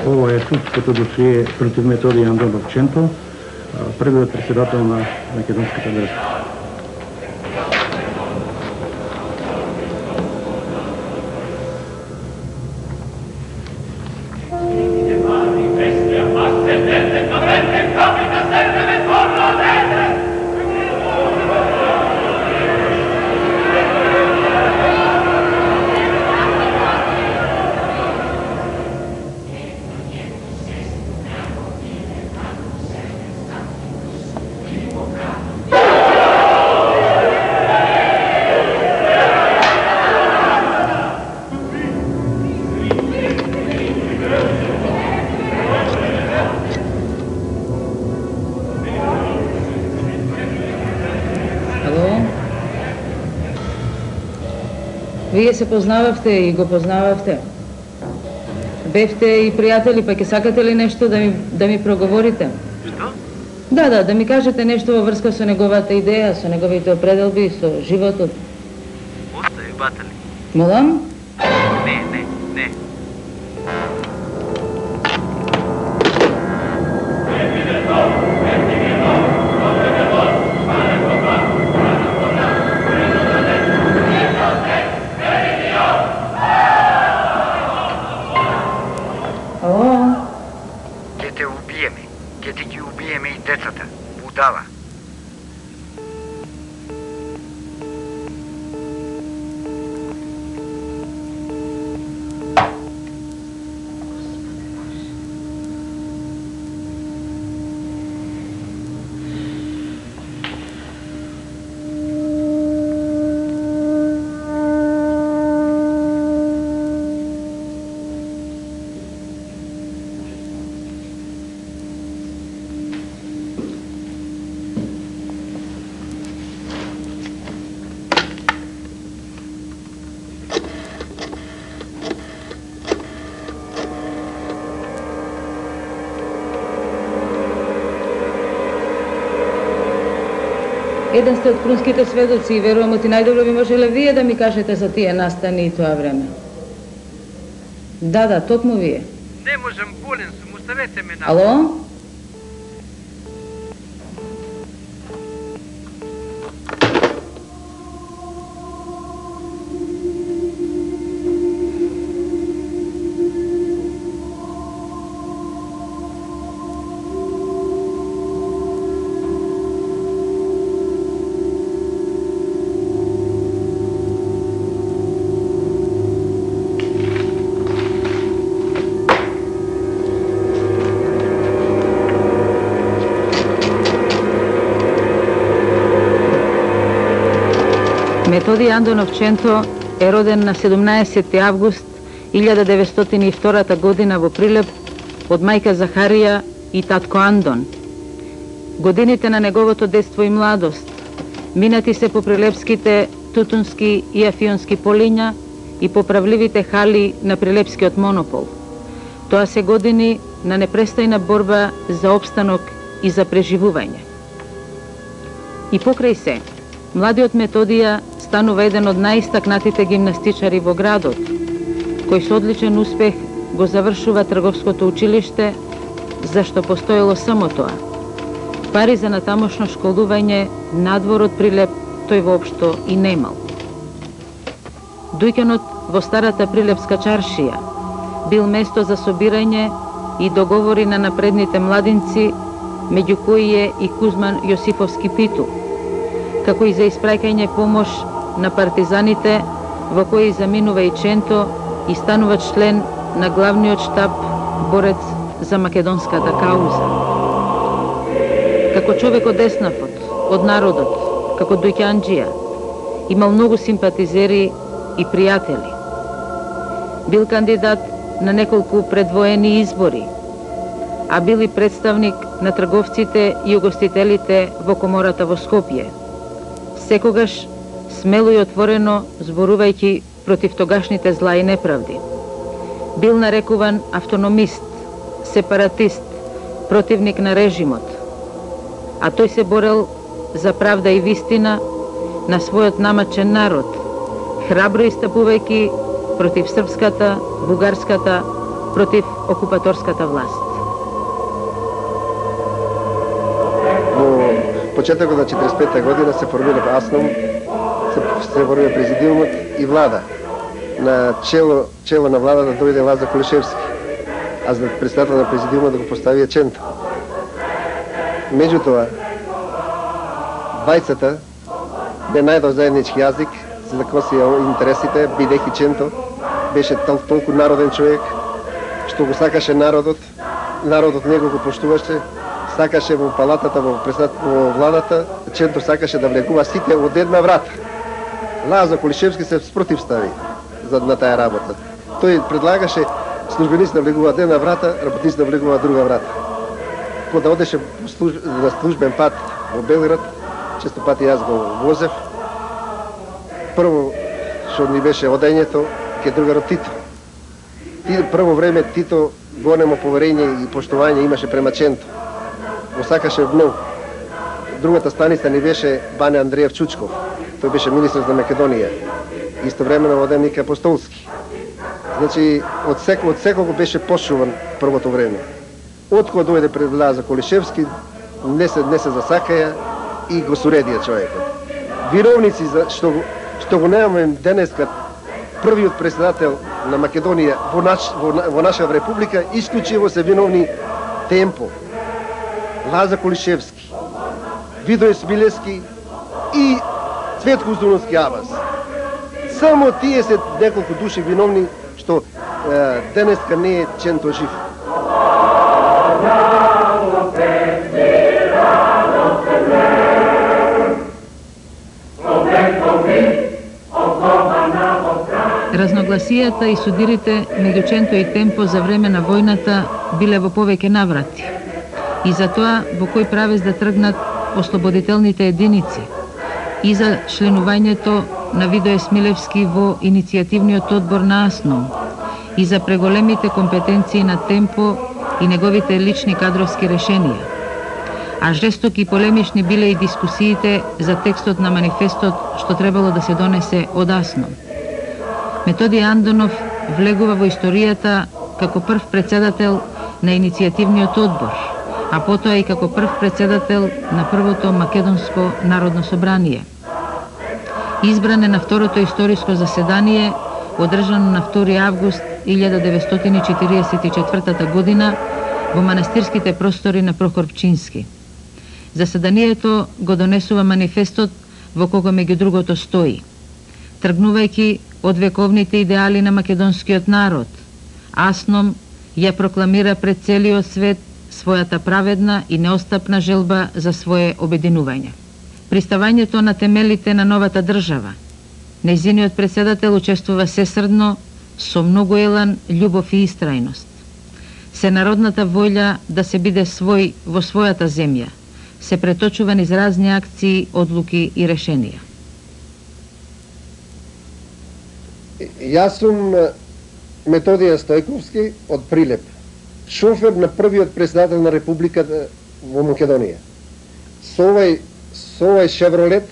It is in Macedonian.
Ovo je суд като досие против Методий Андонов-Ченто, првиот председател на Македонската држава. Вие се познававте и го познававте. Бевте и пријатели, па ќе сакате ли нешто да ми проговорите? Што? Да ми кажете нешто во врска со неговата идеја, со неговите определби, со животот. Остави, батали. Молам? Не. Ќе ти ги убиеме и децата, будала. Еден сте од крунските сведоци и верувам оти најдобро би можеле вие да ми кажете за тие настани и тоа време. Да, токму вие. Не можам, болен сум, оставете ме на... Ало? Методий Андонов-Ченто е роден на 17 август 1902 година во Прилеп од мајка Захарија и татко Андон. Годините на неговото детство и младост минати се по прилепските тутунски и афионски полиња и поправливите хали на прилепскиот монопол. Тоа се години на непрестајна борба за опстанок и за преживување. И покрај се, младиот Методија станува еден од најистакнатите гимнастичари во градот, кој со одличен успех го завршува трговското училиште, зашто постоело само тоа. Пари за натамошно школување надвор од Прилеп тој воопшто и немал. Доаѓањот во старата прилепска чаршија бил место за собирање и договори на напредните младинци, меѓу кои е и Кузман Јосифовски Питу. како и за испраќање помош на партизаните, во кои заминува и Ченто и станува член на главниот штаб, борец за македонската кауза. Како човек од Еснафот, од народот, како дојќанџија, имал многу симпатизери и пријатели. Бил кандидат на неколку предвоени избори, а бил и представник на трговците и угостителите во комората во Скопје. Секогаш смело и отворено зборувајќи против тогашните зла и неправди. Бил нарекуван автономист, сепаратист, противник на режимот, а тој се борел за правда и вистина на својот намачен народ, храбро истапувајќи против српската, бугарската, против окупаторската власт. Во почетокот на 45-та година се формира АСНОМ, се формира президиумот и влада. На чело на владата дојде Лазар Колишевски, а за председател на президиумот да го постави Ченто. Меѓутоа, двајцата не најдов заеднички јазик за да коси интересите, бидејќи Ченто беше толку народен човек, што го сакаше народот него го поштуваше, сакаше во палатата, во владата, Ченто сакаше да влегува сите од една врата. Лазар Колишевски се спротивстави на таа работа. Тој предлагаше службеници да влегуваат една врата, работници да влегуваат друга врата. Кога одеше на службен пат во Белград, често пати јас го возев, прво што ни беше одењето ке другарот Тито. Прво време Тито големо поверење и поштување имаше према Ченто. Го сакаше многу. Другата станица ни беше Бане Андреев Чучков. Тој беше министр за Македонија. Истовремено воденик Апостолски. Значи, од секого беше пошуван првото време. Откога дојде пред Лазар Колишевски, не се засакаја и го суредија човекот. Виновници што го немаме денеска првиот председател на Македонија во наша република, исклучиво се виновни Темпо, Лазар Колишевски, Видој Смилевски и Цветко Узуновски Абас. Само тие се неколку души виновни што денеска не е Ченто жив. Разногласијата и судирите меѓу Ченто и Темпо за време на војната биле во повеќе наврати. И затоа во кој правец да тргнат ослободителните единици и за членувањето на Видој Смилевски во иницијативниот одбор на АСНОМ и за преголемите компетенции на Темпо и неговите лични кадровски решенија. А жестоки и полемични биле и дискусиите за текстот на манифестот што требало да се донесе од АСНОМ. Методи Андонов влегува во историјата како прв председател на иницијативниот одбор, а потоа и како прв председател на првото Македонско народно собрание. Избран е на второто историско заседание, одржано на 2 август 1944 година во манастирските простори на Прохор Пчински. Заседанието го донесува манифестот во кого меѓу другото стои: тргнувајќи од вековните идеали на македонскиот народ, АСНОМ ја прокламира пред целиот свет својата праведна и неостапна желба за свое обединување. Приставањето на темелите на новата држава, нејзиниот председател учествува сесрдно, со многу елан, љубов и истрајност. Сенародната волја да се биде свој во својата земја се преточува низ разни акции, одлуки и решенија. Јас сум Методија Стојковски од Прилеп, шофер на првиот председател на Републиката во Македонија. Со овај Шевролет